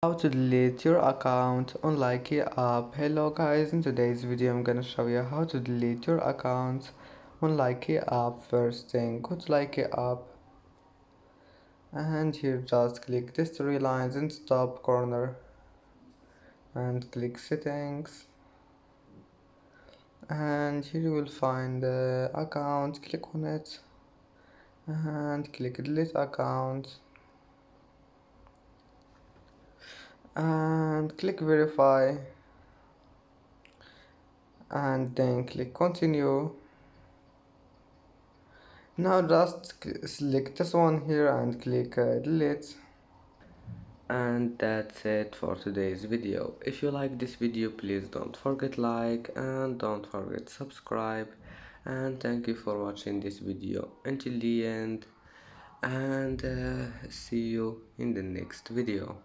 How to delete your account on Likee app. Hello guys, in today's video I'm gonna show you how to delete your account on Likee app. First thing, go to Likee app and here just click these three lines in top corner and click settings, and here you will find the account. Click on it and click delete account and click verify and then click continue. Now just select this one here and click delete. And that's it for today's video. If you like this video, please don't forget like and don't forget subscribe, and thank you for watching this video until the end, and see you in the next video.